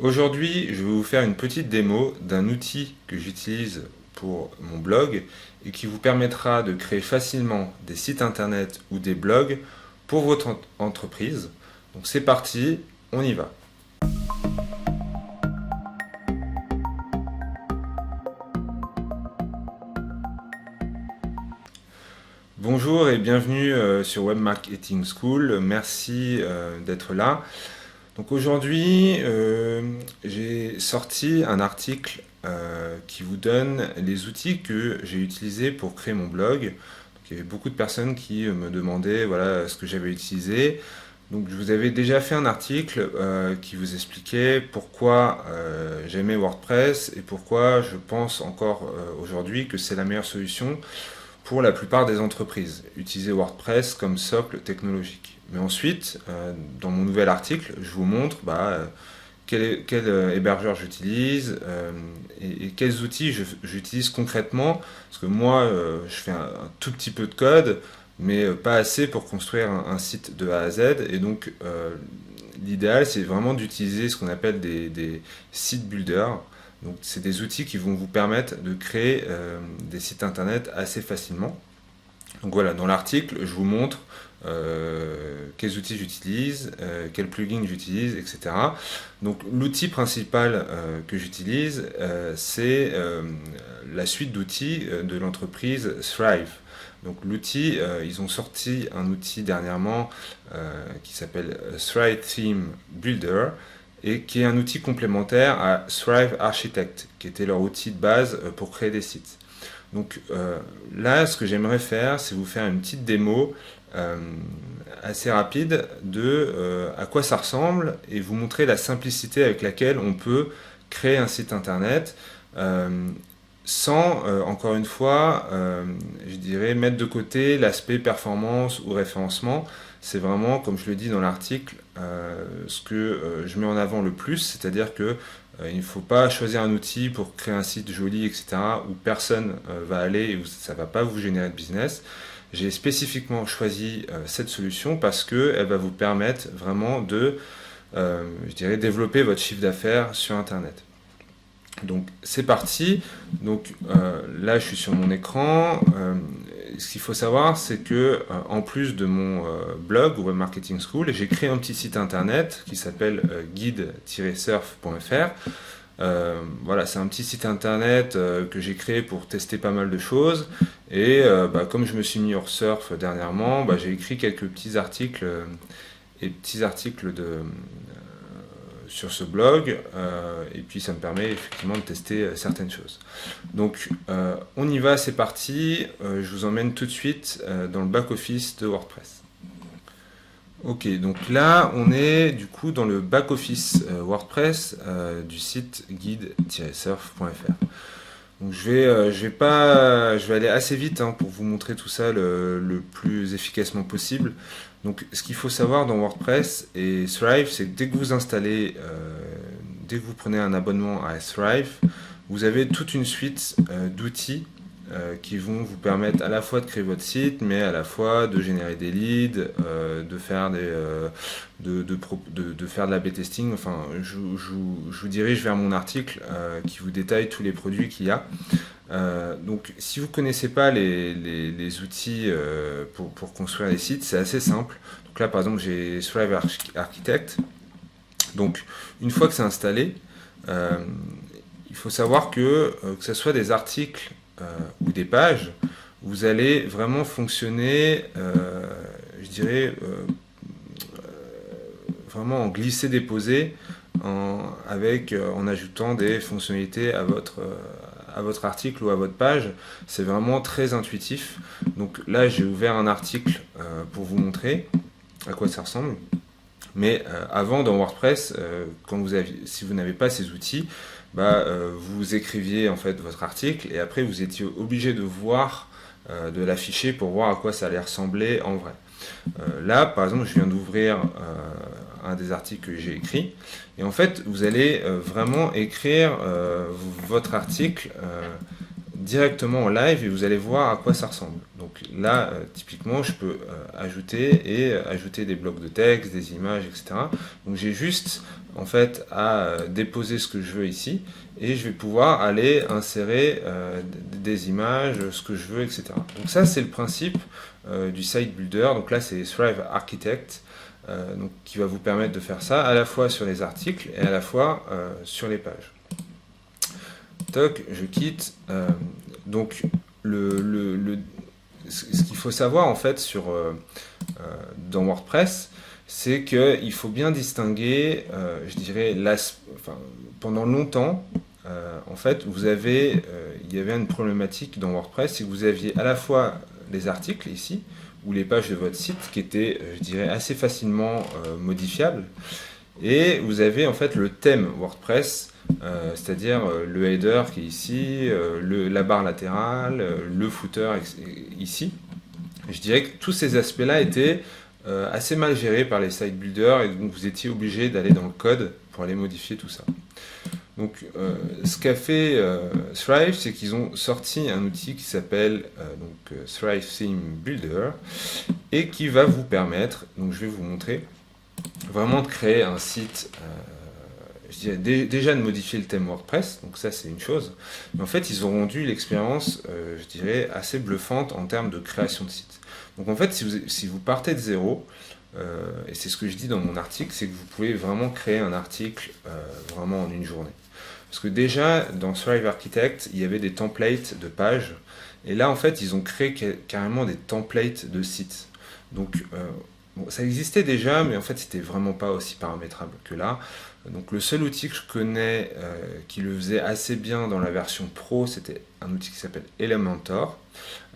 Aujourd'hui, je vais vous faire une petite démo d'un outil que j'utilise pour mon blog et qui vous permettra de créer facilement des sites internet ou des blogs pour votre entreprise. Donc c'est parti, on y va. Bonjour et bienvenue sur Web Marketing School. Merci d'être là. Donc aujourd'hui, j'ai sorti un article qui vous donne les outils que j'ai utilisés pour créer mon blog. Donc, il y avait beaucoup de personnes qui me demandaient voilà, ce que j'avais utilisé. Donc je vous avais déjà fait un article qui vous expliquait pourquoi j'aimais WordPress et pourquoi je pense encore aujourd'hui que c'est la meilleure solution pour la plupart des entreprises, utiliser WordPress comme socle technologique. Mais ensuite, dans mon nouvel article, je vous montre quel hébergeur j'utilise et quels outils j'utilise concrètement. Parce que moi, je fais un tout petit peu de code, mais pas assez pour construire un site de A à Z. Et donc, l'idéal, c'est vraiment d'utiliser ce qu'on appelle des site builders. Donc, c'est des outils qui vont vous permettre de créer des sites internet assez facilement. Donc voilà, dans l'article, je vous montre quels outils j'utilise, quels plugins j'utilise, etc. Donc l'outil principal que j'utilise, c'est la suite d'outils de l'entreprise Thrive. Donc l'outil, ils ont sorti un outil dernièrement qui s'appelle Thrive Theme Builder et qui est un outil complémentaire à Thrive Architect, qui était leur outil de base pour créer des sites. Donc là, ce que j'aimerais faire, c'est vous faire une petite démo assez rapide de à quoi ça ressemble et vous montrer la simplicité avec laquelle on peut créer un site internet sans, encore une fois, je dirais, mettre de côté l'aspect performance ou référencement. C'est vraiment, comme je le dis dans l'article, ce que je mets en avant le plus, c'est-à-dire que il ne faut pas choisir un outil pour créer un site joli, etc., où personne va aller et où ça ne va pas vous générer de business. J'ai spécifiquement choisi cette solution parce qu'elle va vous permettre vraiment de, je dirais, développer votre chiffre d'affaires sur Internet. Donc c'est parti. Donc là je suis sur mon écran. Ce qu'il faut savoir, c'est que en plus de mon blog Web Marketing School, j'ai créé un petit site internet qui s'appelle guide-surf.fr. Voilà, c'est un petit site internet que j'ai créé pour tester pas mal de choses. Et comme je me suis mis hors surf dernièrement, j'ai écrit quelques petits articles sur ce blog, et puis ça me permet effectivement de tester certaines choses. Donc on y va, c'est parti, je vous emmène tout de suite dans le back-office de WordPress. Ok, donc là on est du coup dans le back-office WordPress du site guide-surf.fr. Donc je vais aller assez vite pour vous montrer tout ça le plus efficacement possible. Donc ce qu'il faut savoir dans WordPress et Thrive, c'est que dès que vous installez, dès que vous prenez un abonnement à Thrive, vous avez toute une suite d'outils qui vont vous permettre à la fois de créer votre site, mais à la fois de générer des leads, de faire de la B testing. Enfin, je vous dirige vers mon article qui vous détaille tous les produits qu'il y a. Donc si vous ne connaissez pas les outils pour construire les sites, c'est assez simple. Donc là par exemple j'ai Thrive Architect. Donc une fois que c'est installé, il faut savoir que ce soit des articles ou des pages, vous allez vraiment fonctionner, je dirais, vraiment en glisser-déposer en ajoutant des fonctionnalités à votre article ou à votre page. C'est vraiment très intuitif. Donc là j'ai ouvert un article pour vous montrer à quoi ça ressemble. Mais avant dans WordPress, si vous n'avez pas ces outils, vous écriviez en fait votre article et après vous étiez obligé de voir, de l'afficher pour voir à quoi ça allait ressembler en vrai. Là par exemple je viens d'ouvrir un des articles que j'ai écrit et en fait vous allez vraiment écrire votre article directement en live et vous allez voir à quoi ça ressemble. Donc là, typiquement, je peux ajouter des blocs de texte, des images, etc. Donc j'ai juste en fait à déposer ce que je veux ici et je vais pouvoir aller insérer des images, ce que je veux, etc. Donc ça c'est le principe du site builder. Donc là c'est Thrive Architect donc, qui va vous permettre de faire ça à la fois sur les articles et à la fois sur les pages. Toc, je quitte. Donc ce qu'il faut savoir en fait dans WordPress, c'est qu'il faut bien distinguer, je dirais, pendant longtemps, en fait, il y avait une problématique dans WordPress, c'est que vous aviez à la fois les articles ici, ou les pages de votre site qui étaient, je dirais, assez facilement modifiables, et vous avez en fait le thème WordPress, c'est-à-dire le header qui est ici, la barre latérale, le footer ici. Je dirais que tous ces aspects-là étaient assez mal gérés par les site builders et donc vous étiez obligé d'aller dans le code pour aller modifier tout ça. Donc ce qu'a fait Thrive, c'est qu'ils ont sorti un outil qui s'appelle Thrive Theme Builder et qui va vous permettre, donc je vais vous montrer, vraiment de créer un site, je dirais déjà de modifier le thème WordPress, donc ça c'est une chose, mais en fait ils ont rendu l'expérience, je dirais, assez bluffante en termes de création de site. Donc en fait si vous partez de zéro, et c'est ce que je dis dans mon article, c'est que vous pouvez vraiment créer un article vraiment en une journée. Parce que déjà dans Thrive Architect, il y avait des templates de pages, et là en fait ils ont créé carrément des templates de sites. Donc bon, ça existait déjà, mais en fait, c'était vraiment pas aussi paramétrable que là. Donc, le seul outil que je connais qui le faisait assez bien dans la version pro, c'était un outil qui s'appelle Elementor.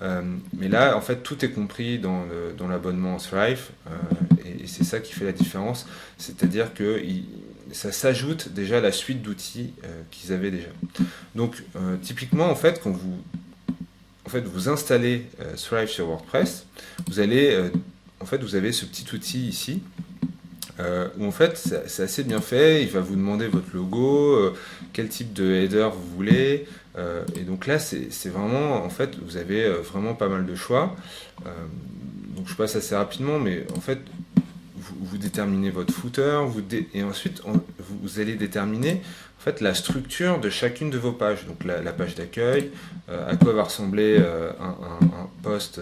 Mais là, en fait, tout est compris dans l'abonnement Thrive, et c'est ça qui fait la différence. C'est-à-dire que ça s'ajoute déjà à la suite d'outils qu'ils avaient déjà. Donc, typiquement, en fait, quand vous installez Thrive sur WordPress, vous allez en fait, vous avez ce petit outil ici, où en fait, c'est assez bien fait. Il va vous demander votre logo, quel type de header vous voulez. Et donc là, c'est vraiment, en fait, vous avez vraiment pas mal de choix. Donc je passe assez rapidement, mais en fait, vous déterminez votre footer, et ensuite, vous allez déterminer en fait, la structure de chacune de vos pages. Donc la page d'accueil, à quoi va ressembler un post,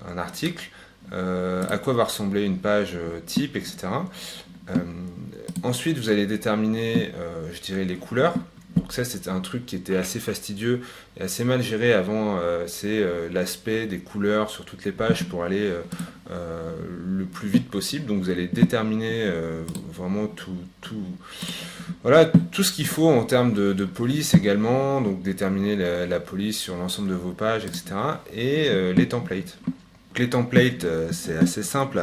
un article, à quoi va ressembler une page type, etc. Ensuite, vous allez déterminer, je dirais, les couleurs. Donc ça, c'était un truc qui était assez fastidieux et assez mal géré avant. C'est l'aspect des couleurs sur toutes les pages pour aller le plus vite possible. Donc vous allez déterminer vraiment voilà, tout ce qu'il faut en termes de police également. Donc déterminer la police sur l'ensemble de vos pages, etc. Et les templates. Donc, les templates, c'est assez simple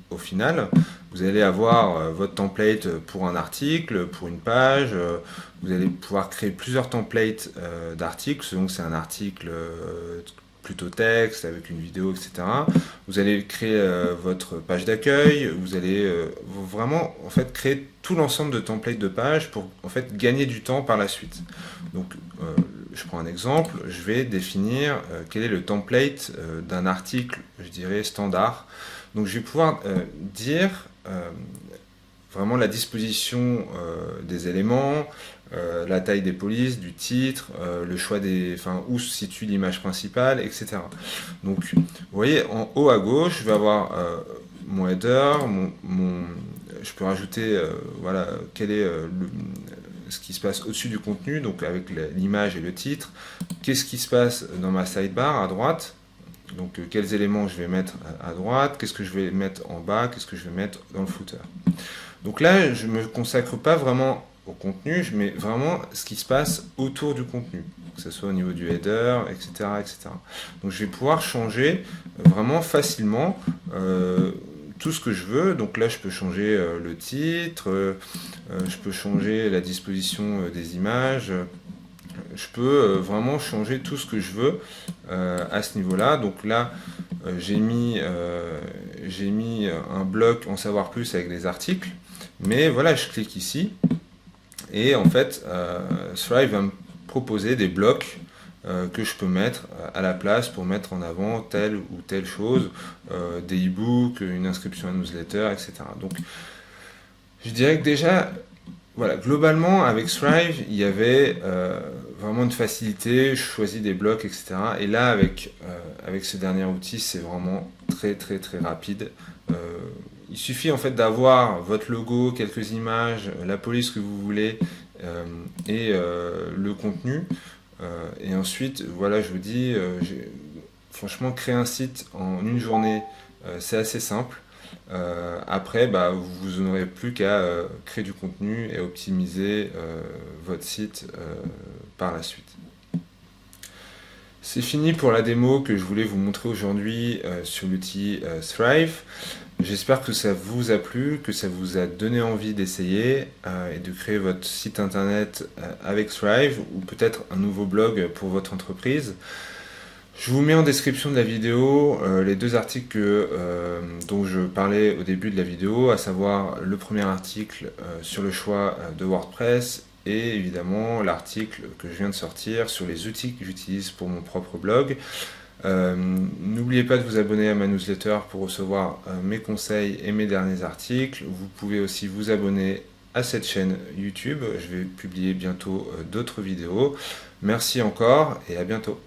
au final. Vous allez avoir votre template pour un article, pour une page. Vous allez pouvoir créer plusieurs templates d'articles, selon que c'est un article plutôt texte, avec une vidéo, etc. Vous allez créer votre page d'accueil. Vous allez vraiment en fait, créer tout l'ensemble de templates de pages pour en fait, gagner du temps par la suite. Donc, je prends un exemple. Je vais définir quel est le template d'un article, je dirais, standard. Donc, je vais pouvoir dire vraiment la disposition des éléments, la taille des polices, du titre, le choix où se situe l'image principale, etc. Donc, vous voyez, en haut à gauche, je vais avoir mon header, je peux rajouter, voilà, quel est ce qui se passe au-dessus du contenu, donc avec l'image et le titre. Qu'est-ce qui se passe dans ma sidebar à droite? Donc, quels éléments je vais mettre à droite, qu'est-ce que je vais mettre en bas, qu'est-ce que je vais mettre dans le footer. Donc là, je ne me consacre pas vraiment au contenu, je mets vraiment ce qui se passe autour du contenu, que ce soit au niveau du header, etc. etc. Donc je vais pouvoir changer vraiment facilement tout ce que je veux. Donc là, je peux changer le titre, je peux changer la disposition des images, je peux vraiment changer tout ce que je veux à ce niveau-là. Donc là, j'ai mis un bloc en savoir plus avec des articles. Mais voilà, je clique ici. Et en fait, Thrive va me proposer des blocs que je peux mettre à la place pour mettre en avant telle ou telle chose, des e-books, une inscription à newsletter, etc. Donc je dirais que déjà, voilà, globalement, avec Thrive, il y avait vraiment une facilité, je choisis des blocs, etc. Et là, avec ce dernier outil, c'est vraiment très, très, très rapide. Euh, il suffit en fait d'avoir votre logo, quelques images, la police que vous voulez et le contenu. Et ensuite, voilà, je vous dis, franchement, créer un site en une journée, c'est assez simple. Après, bah, vous n'aurez plus qu'à créer du contenu et optimiser votre site par la suite. C'est fini pour la démo que je voulais vous montrer aujourd'hui sur l'outil Thrive. J'espère que ça vous a plu, que ça vous a donné envie d'essayer et de créer votre site internet avec Thrive ou peut-être un nouveau blog pour votre entreprise. Je vous mets en description de la vidéo les deux articles dont je parlais au début de la vidéo, à savoir le premier article sur le choix de WordPress et évidemment l'article que je viens de sortir sur les outils que j'utilise pour mon propre blog. N'oubliez pas de vous abonner à ma newsletter pour recevoir mes conseils et mes derniers articles. Vous pouvez aussi vous abonner à cette chaîne YouTube. Je vais publier bientôt d'autres vidéos. Merci encore et à bientôt.